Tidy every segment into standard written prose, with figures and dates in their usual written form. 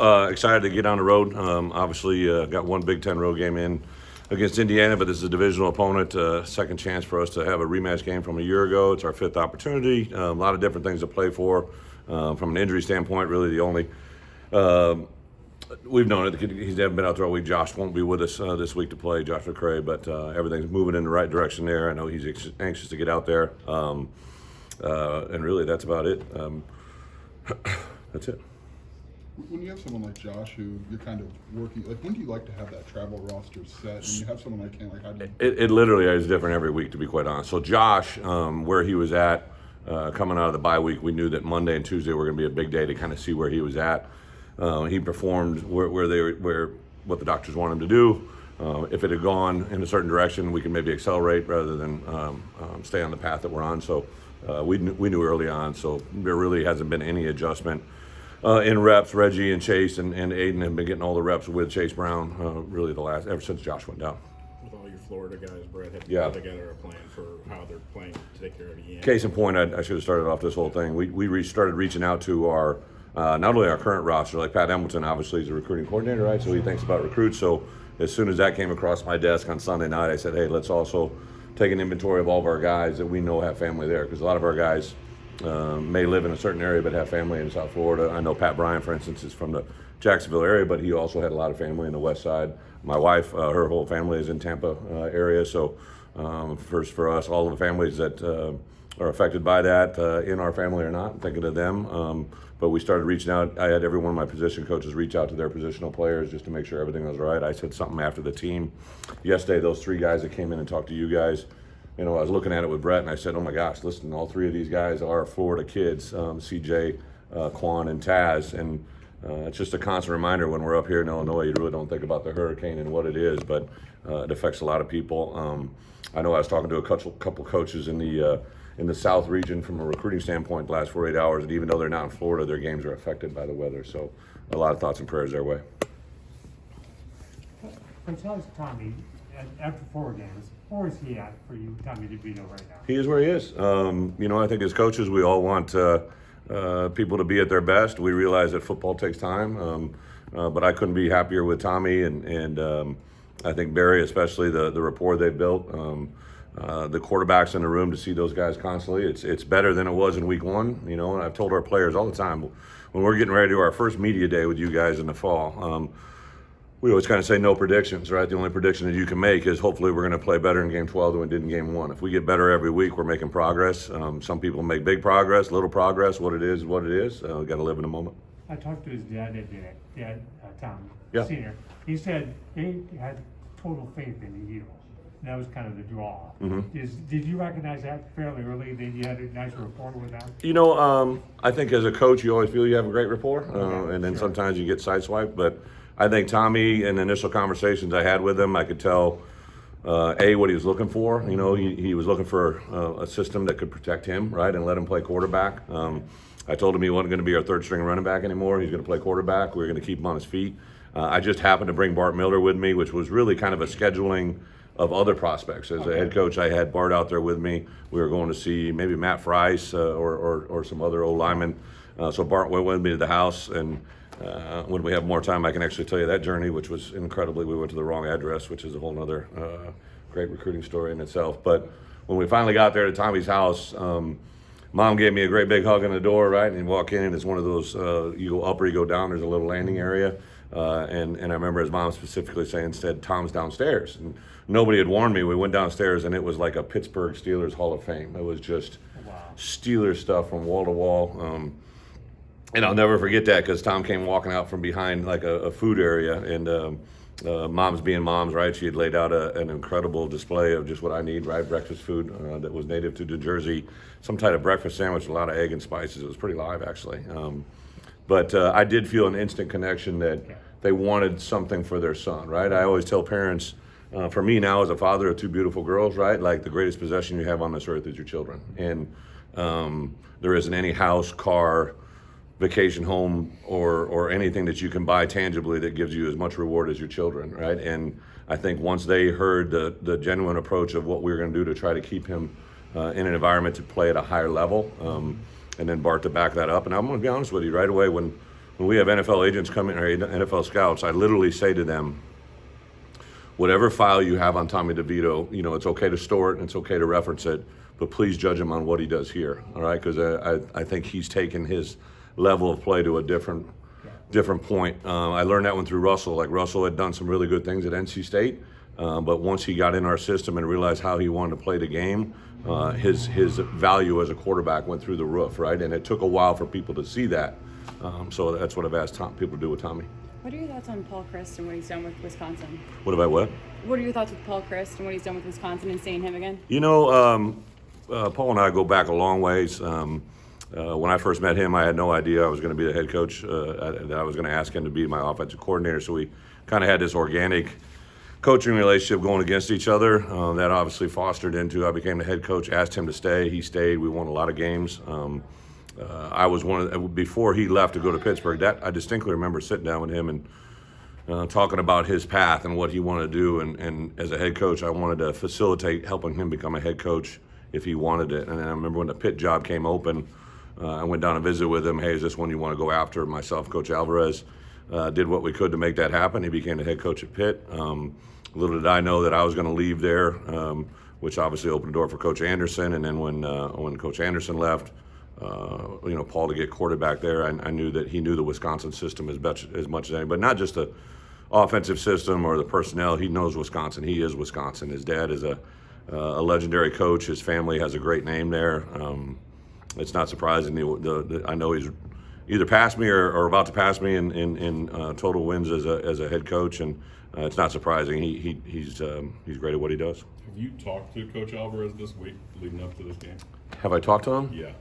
Excited to get on the road. Obviously, got one Big Ten road game in against Indiana, but this is a divisional opponent. Second chance for us to have a rematch game from a year ago. It's our fifth opportunity. A lot of different things to play for. From an injury standpoint, really the only we've known it. He's never been out there all week. Josh won't be with us this week to play, Josh McCray, but everything's moving in the right direction there. I know he's anxious to get out there. And really, that's about it. That's it. When you have someone like Josh, who you're kind of working, like, when do you like to have that travel roster set? When you have someone like him, like, how do you? It literally is different every week, to be quite honest. So Josh, where he was at coming out of the bye week, we knew that Monday and Tuesday were going to be a big day to kind of see where he was at. He performed where what the doctors want him to do. If it had gone in a certain direction, we could maybe accelerate rather than stay on the path that we're on. So we knew early on. So there really hasn't been any adjustment. In reps, Reggie and Chase and Aiden have been getting all the reps with Chase Brown really ever since Josh went down. With all your Florida guys, Brett, have Yeah. put together a plan for how they're playing to take care of the end. Case in point, I should have started off this whole thing. We started reaching out to our not only our current roster, like Pat Hamilton obviously is a recruiting coordinator, right? So he thinks about recruits. So as soon as that came across my desk on Sunday night, I said, hey, let's also take an inventory of all of our guys that we know have family there, because a lot of our guys may live in a certain area but have family in South Florida. I know Pat Bryant, for instance, is from the Jacksonville area, but he also had a lot of family in the west side. My wife, her whole family is in Tampa area. So first for us, all of the families that are affected by that in our family or not, thinking of them. But we started reaching out. I had every one of my position coaches reach out to their positional players just to make sure everything was right. I said something after the team yesterday. Those three guys that came in and talked to you guys, I was looking at it with Brett, and I said, oh my gosh, listen, all three of these guys are Florida kids, CJ, Quan, and Taz. And it's just a constant reminder when we're up here in Illinois, you really don't think about the hurricane and what it is, but it affects a lot of people. I know I was talking to a couple coaches in the South region from a recruiting standpoint the last 48 hours, and even though they're not in Florida, their games are affected by the weather. So a lot of thoughts and prayers their way. Coach, how's Tommy after 4 games? Where is he at for you, Tommy DeVito, right now? He is where he is. I think as coaches, we all want people to be at their best. We realize that football takes time, but I couldn't be happier with Tommy and I think Barry, especially the rapport they built. The quarterbacks in the room, to see those guys constantly, it's better than it was in week one. And I've told our players all the time, when we're getting ready to do our first media day with you guys in the fall, we always kind of say no predictions, right? The only prediction that you can make is hopefully we're going to play better in game 12 than we did in game 1. If we get better every week, we're making progress. Some people make big progress, little progress. What it is, what it is. We got to live in the moment. I talked to his dad Tom, Yeah. Senior. He said they had total faith in you. That was kind of the draw. Mm-hmm. Did you recognize that fairly early, that you had a nice rapport with them? I think as a coach, you always feel you have a great rapport, Okay, and then sure. sometimes you get sideswiped. But I think Tommy, in the initial conversations I had with him, I could tell, what he was looking for. He was looking for a system that could protect him, right, and let him play quarterback. I told him he wasn't going to be our third string running back anymore. He's going to play quarterback. We were going to keep him on his feet. I just happened to bring Bart Miller with me, which was really kind of a scheduling of other prospects. As a head coach, I had Bart out there with me. We were going to see maybe Matt Friess or some other old linemen. So Bart went with me to the house, and when we have more time, I can actually tell you that journey, which was incredibly. We went to the wrong address, which is a whole other great recruiting story in itself. But when we finally got there to Tommy's house, Mom gave me a great big hug on the door, right? And you walk in, and it's one of those, you go up or you go down, there's a little landing area. And I remember his mom specifically saying, said, Tom's downstairs. And nobody had warned me. We went downstairs, and it was like a Pittsburgh Steelers Hall of Fame. It was just Steelers stuff from wall to wall. And I'll never forget that, because Tom came walking out from behind like a food area, and moms being moms, right? She had laid out an incredible display of just what I need, right? Breakfast food that was native to New Jersey, some type of breakfast sandwich, a lot of egg and spices. It was pretty live, actually. But I did feel an instant connection that they wanted something for their son, right? I always tell parents, for me now as a father of 2 beautiful girls, right? Like, the greatest possession you have on this earth is your children. And there isn't any house, car, vacation home, or anything that you can buy tangibly that gives you as much reward as your children, right? And I think once they heard the genuine approach of what we were going to do to try to keep him in an environment to play at a higher level, and then Bart to back that up. And I'm going to be honest with you, right away when when we have NFL agents come in or NFL scouts, I literally say to them, whatever file you have on Tommy DeVito, it's okay to store it and it's okay to reference it, but please judge him on what he does here, all right? Because I think he's taken his level of play to a different point. I learned that one through Russell. Like, Russell had done some really good things at NC State, but once he got in our system and realized how he wanted to play the game, his value as a quarterback went through the roof, right? And it took a while for people to see that. So that's what I've asked people to do with Tommy. What are your thoughts on Paul Chryst and what he's done with Wisconsin? What about what? What are your thoughts with Paul Chryst and what he's done with Wisconsin and seeing him again? Paul and I go back a long ways. When I first met him, I had no idea I was going to be the head coach, that I was going to ask him to be my offensive coordinator. So we kind of had this organic coaching relationship going against each other. That obviously fostered into I became the head coach, asked him to stay. He stayed. We won a lot of games. I was before he left to go to Pittsburgh, that I distinctly remember sitting down with him and talking about his path and what he wanted to do. And as a head coach, I wanted to facilitate helping him become a head coach if he wanted it. And I remember when the Pitt job came open, I went down and visited with him. Hey, is this one you want to go after? Myself, Coach Alvarez, did what we could to make that happen. He became the head coach at Pitt. Little did I know that I was going to leave there, which obviously opened the door for Coach Anderson. And then when Coach Anderson left, Paul to get quarterback there, I knew that he knew the Wisconsin system as much as anybody, but not just the offensive system or the personnel. He knows Wisconsin. He is Wisconsin. His dad is a legendary coach. His family has a great name there. It's not surprising. I know he's either passed me or about to pass me in total wins as a head coach, and it's not surprising. He's great at what he does. Have you talked to Coach Alvarez this week leading up to this game? Have I talked to him? Yeah.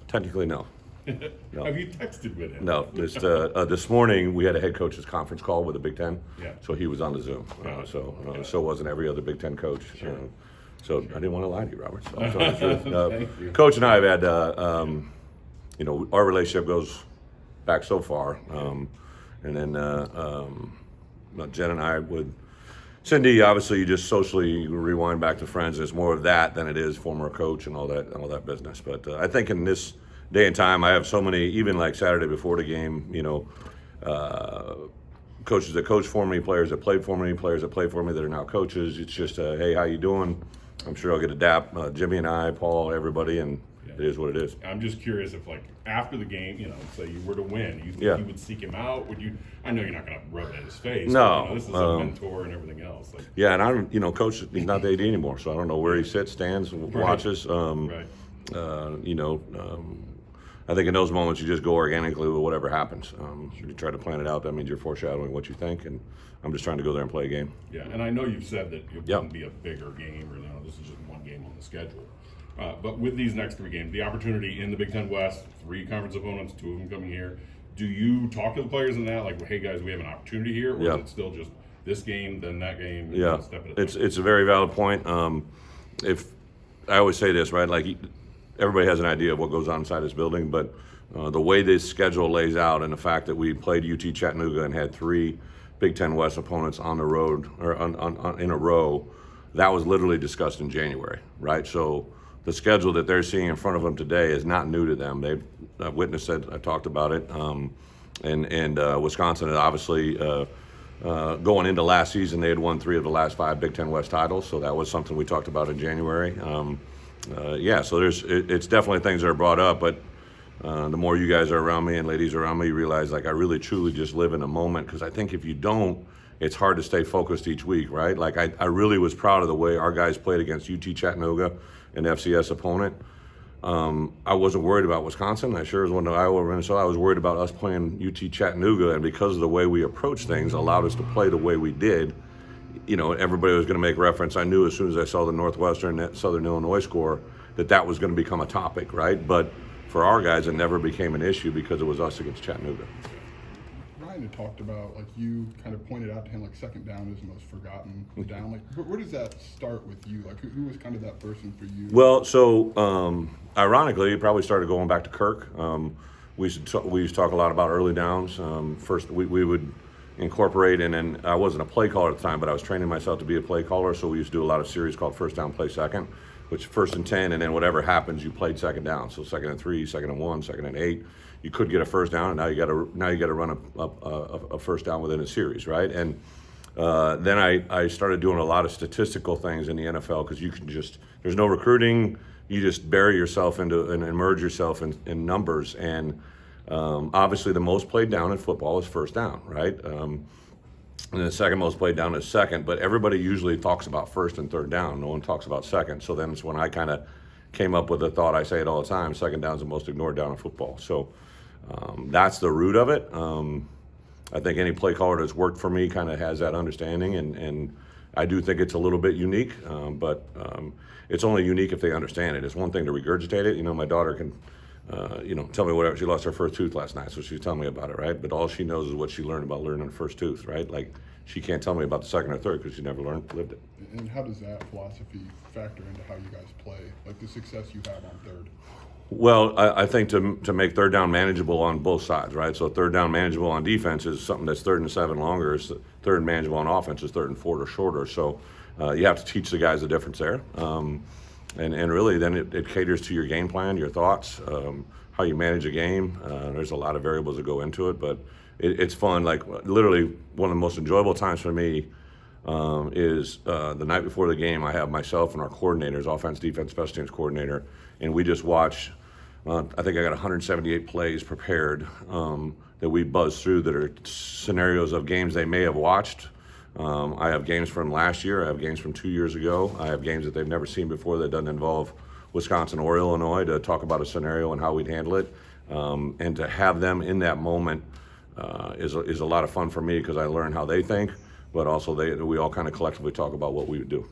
Technically, no. No. Have you texted with him? No. This morning we had a head coaches conference call with the Big Ten. Yeah. So he was on the Zoom. So wasn't every other Big Ten coach. Sure. So I didn't want to lie to you, Robert. So I'm telling the truth. Thank you. Coach and I have had, our relationship goes back so far, and then Jen and I would. Cindy, obviously, you just socially rewind back to friends. It's more of that than it is former coach and all that business. But I think in this day and time, I have so many, even like Saturday before the game, coaches that coach for me, players that played for me, players that play for me that are now coaches. It's just, hey, how you doing? I'm sure I'll get a dap. Jimmy and I, Paul, everybody, and it is what it is. I'm just curious if, like, after the game, say you were to win, you think you would seek him out? Would you? I know you're not going to rub it in his face. No. But, this is a mentor and everything else. Like, yeah, and I'm, Coach, he's not the AD anymore, so I don't know where he sits, stands, watches. right. I think in those moments you just go organically with whatever happens. You try to plan it out. That means you're foreshadowing what you think, and I'm just trying to go there and play a game. Yeah, and I know you've said that it wouldn't be a bigger game, or this is just one game on the schedule. But with these next three games, the opportunity in the Big Ten West, 3 conference opponents, 2 of them coming here. Do you talk to the players in that, like, hey guys, we have an opportunity here, or is it still just this game, then that game? Yeah, step at a time? it's a very valid point. If I always say this, right? Like, everybody has an idea of what goes on inside this building, but the way this schedule lays out, and the fact that we played UT Chattanooga and had 3 Big Ten West opponents on the road or in a row, that was literally discussed in January, right? So the schedule that they're seeing in front of them today is not new to them. I've witnessed it. I talked about it. And Wisconsin had obviously going into last season, they had won 3 of the last 5 Big Ten West titles. So that was something we talked about in January. So it's definitely things that are brought up, but the more you guys are around me and ladies around me, you realize, like, I really truly just live in a moment, because I think if you don't, it's hard to stay focused each week, right? Like, I really was proud of the way our guys played against UT Chattanooga, an FCS opponent. I wasn't worried about Wisconsin. I sure as went to Iowa or Minnesota. I was worried about us playing UT Chattanooga, and because of the way we approached things, allowed us to play the way we did. Everybody was going to make reference. I knew as soon as I saw the Northwestern Southern Illinois score that was going to become a topic, right? But for our guys, it never became an issue because it was us against Chattanooga. Ryan had talked about, like, you kind of pointed out to him, like, second down is the most forgotten down. Like, where does that start with you? Like, who was kind of that person for you? Well, so ironically, it probably started going back to Kirk. We used to talk a lot about early downs. First, we would incorporate, and then I wasn't a play caller at the time, but I was training myself to be a play caller, so we used to do a lot of series called First Down, Play Second, which 1st and 10, and then whatever happens, you played second down. So 2nd and 3, 2nd and 1, 2nd and 8. you could get a first down, and now you got to run a first down within a series, right? And then I started doing a lot of statistical things in the NFL because you can just, there's no recruiting, you just bury yourself into and immerse yourself in numbers. And obviously the most played down in football is first down, right? And the second most played down is second, but everybody usually talks about first and third down. No one talks about second. So then it's when I kind of came up with the thought, I say it all the time, second down is the most ignored down in football. So that's the root of it. I think any play caller that's worked for me kind of has that understanding, and I do think it's a little bit unique, but it's only unique if they understand it. It's one thing to regurgitate it. You know, my daughter can, tell me whatever. She lost her first tooth last night, so she's telling me about it, right? But all she knows is what she learned about learning the first tooth, right? Like, she can't tell me about the second or third because she never lived it. And how does that philosophy factor into how you guys play, like the success you have on third? Well, I think to make third down manageable on both sides, right? So third down manageable on defense is something that's 3rd and 7 longer. Third and manageable on offense is 3rd and 4 or shorter. So you have to teach the guys the difference there. And really then it caters to your game plan, your thoughts, how you manage a game. There's a lot of variables that go into it, but it's fun. Like literally one of the most enjoyable times for me is the night before the game. I have myself and our coordinators, offense, defense, special teams coordinator, and we just watch. I think I got 178 plays prepared that we buzz through that are scenarios of games they may have watched. I have games from last year. I have games from 2 years ago. I have games that they've never seen before that doesn't involve Wisconsin or Illinois, to talk about a scenario and how we'd handle it. And to have them in that moment is a lot of fun for me because I learn how they think, but also we all kind of collectively talk about what we would do.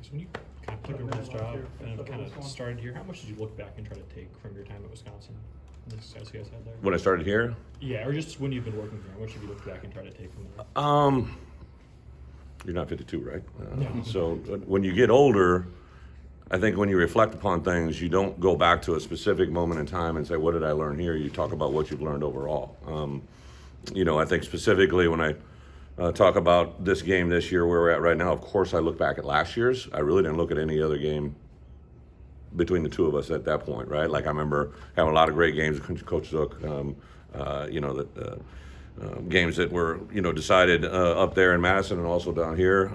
So when you kind of took over this job and kind of started here, how much did you look back and try to take from your time at Wisconsin and the success you guys had there? When I started here, Yeah, or just when you've been working here, how much have you looked back and tried to take from there? you're not 52, right? No. So when you get older, I think when you reflect upon things, you don't go back to a specific moment in time and say, what did I learn here? You talk about what you've learned overall. I think specifically when I talk about this game this year, where we're at right now, of course I look back at last year's. I really didn't look at any other game between the two of us at that point, right? Like I remember having a lot of great games with Coach Zook, games that were, decided up there in Madison and also down here.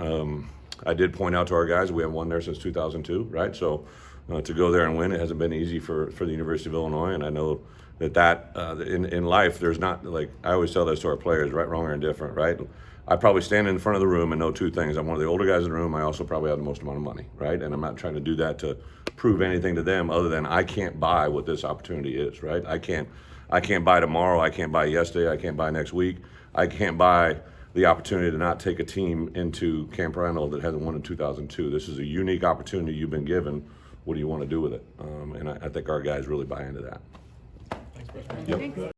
I did point out to our guys, we haven't won there since 2002, right? So to go there and win, it hasn't been easy for the University of Illinois, and I know that in life, there's not, like, I always tell this to our players, right, wrong, or indifferent, right? I probably stand in front of the room and know two things. I'm one of the older guys in the room. I also probably have the most amount of money, right? And I'm not trying to do that to prove anything to them other than I can't buy what this opportunity is, right? I can't buy tomorrow. I can't buy yesterday. I can't buy next week. I can't buy the opportunity to not take a team into Camp Randall that hasn't won in 2002. This is a unique opportunity you've been given. What do you want to do with it? And I think our guys really buy into that. Thanks, Bret. Yep.